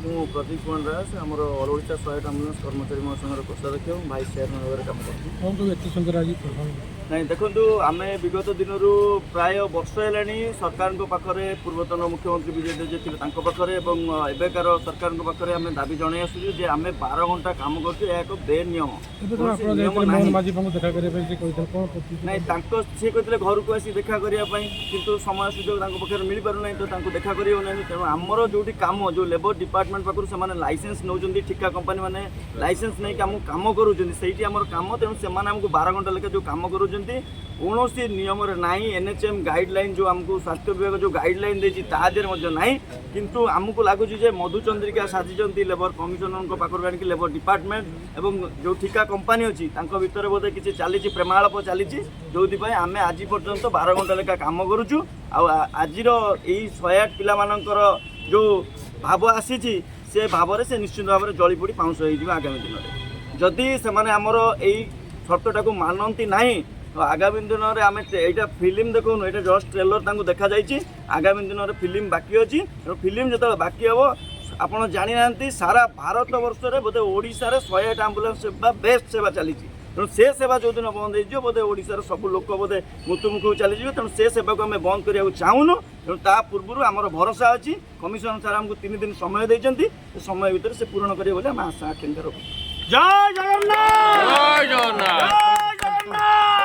ମୁଁ ପ୍ରଦୀପ କୁମାର ଦାସ ଆମର all Odisha 100 ambulance କର୍ମଚାରୀ ମହାସଂଘର କୋଷାଧ୍ୟକ୍ଷ ଏବଂ ଭାଇସ୍ ଚେୟାରମ୍ୟାନ୍ ଭାବରେ କାମ କରୁଛି। ନାଇଁ ଦେଖନ୍ତୁ ଆମେ ବିଗତ ଦିନରୁ ପ୍ରାୟ ବର୍ଷ ହେଲାଣି ସରକାରଙ୍କ ପାଖରେ ପୂର୍ବତନ ମୁଖ୍ୟମନ୍ତ୍ରୀ ବିଜୟ ଦେବ ଥିଲେ ତାଙ୍କ ପାଖରେ ଏବଂ ଏବେକାର ସରକାରଙ୍କ ପାଖରେ ଆମେ ଦାବି ଜଣାଇ ଆସୁଛୁ ଯେ ଆମେ 12 ଘଣ୍ଟା କାମ କରୁଛୁ, ଏହା ଏକ ବେନିୟମ। ନାଇଁ ତାଙ୍କ ସିଏ କହିଥିଲେ ଘରକୁ ଆସି ଦେଖା କରିବା ପାଇଁ, କିନ୍ତୁ ସମୟ ସୁଯୋଗ ତାଙ୍କ ପାଖରେ ମିଳିପାରୁନାହିଁ, ତ ତାଙ୍କୁ ଦେଖା କରିବାକୁ ନାହିଁ। ତେଣୁ ଆମର ଯେଉଁଠି କାମ ଯେଉଁ ଲେବର ଡିପାର୍ଟମେଣ୍ଟ ପାଖରୁ ସେମାନେ ଲାଇସେନ୍ସ ନେଉଛନ୍ତି, ଠିକା କମ୍ପାନୀ ମାନେ ଲାଇସେନ୍ସ ନେଇକି ଆମକୁ କାମ କରୁଛନ୍ତି, ସେଇଠି ଆମର କାମ। ତେଣୁ ସେମାନେ ଆମକୁ 12 ଘଣ୍ଟା ଲେଖା ଯେଉଁ କାମ କରୁଛନ୍ତି କୌଣସି ନିୟମରେ ନାହିଁ। NHM ଗାଇଡ଼ଲାଇନ୍ ଯେଉଁ ଆମକୁ ସ୍ୱାସ୍ଥ୍ୟ ବିଭାଗ ଯେଉଁ ଗାଇଡ଼ଲାଇନ୍ ଦେଇଛି ତା ଦେହରେ ମଧ୍ୟ ନାହିଁ। କିନ୍ତୁ ଆମକୁ ଲାଗୁଛି ଯେ ମଧୁଚନ୍ଦ୍ରିକା ସାଜିଛନ୍ତି ଲେବର କମିଶନରଙ୍କ ପାଖରୁ ଆଣିକି ଲେବର ଡିପାର୍ଟମେଣ୍ଟ ଏବଂ ଯେଉଁ ଠିକା କମ୍ପାନୀ ଅଛି ତାଙ୍କ ଭିତରେ ବୋଧେ କିଛି ଚାଲିଛି, ପ୍ରେମାଳାପ ଚାଲିଛି, ଯେଉଁଥିପାଇଁ ଆମେ ଆଜି ପର୍ଯ୍ୟନ୍ତ 12 ଘଣ୍ଟା ଲେଖା କାମ କରୁଛୁ। ଆଉ ଆଜିର ଏଇ 108 ପିଲାମାନଙ୍କର ଯେଉଁ ଭାବ ଆସିଛି ସେ ଭାବରେ ସେ ନିଶ୍ଚିତ ଭାବରେ ଜଳି ପୋଡ଼ି ପାଉଁଶ ହୋଇଯିବ ଆଗାମୀ ଦିନରେ। ଯଦି ସେମାନେ ଆମର ଏଇ ସର୍ତ୍ତଟାକୁ ମାନନ୍ତି ନାହିଁ ତ ଆଗାମୀ ଦିନରେ ଆମେ এইটা ফিল্ম দেখুন, এটা জস্ট ট্রেলর তাଙ୍କୁ ଦେଖାଯାଇଛି। ଆଗାମୀ ଦିନରେ ଫିଲ୍ମ ବାକି ଅଛି। ତେଣୁ ଫିଲ୍ମ ଯେତେବେଳେ ବାକି ହେବ ଆପଣ ଜାଣିନାହାନ୍ତି ସାରା ଭାରତ ବର୍ଷରେ ବୋଧେ ଓଡ଼ିଶାରେ 108 ଆମ୍ବୁଲାନ୍ସ ସେବା ବେଷ୍ଟ ସେବା ଚାଲିଛି। ତେଣୁ ସେ ସେବା ଯେଉଁଦିନ ବନ୍ଦ ହେଇଯିବ ବୋଧେ ଓଡ଼ିଶାର ସବୁ ଲୋକ ବୋଧେ ମୃତ୍ୟୁମୁଖକୁ ଚାଲିଯିବେ। ତେଣୁ ସେ ସେବାକୁ ଆମେ ବନ୍ଦ କରିବାକୁ ଚାହୁଁନୁ। ତେଣୁ ତା ପୂର୍ବରୁ ଆମର ଭରସା ଅଛି, କମିଶନ ସାର୍ ଆମକୁ 3 ଦିନ ସମୟ ଦେଇଛନ୍ତି, ସେ ସମୟ ଭିତରେ ସେ ପୂରଣ କରିବେ ବୋଲି ଆମେ ଆଶା ଆକାଂକ୍ଷା ରଖୁଛୁ। ଜୟ ଜଗନ୍ନାଥ, ଜୟ ଜଗନ୍ନାଥ, ଜୟ ଜଗନ୍ନାଥ।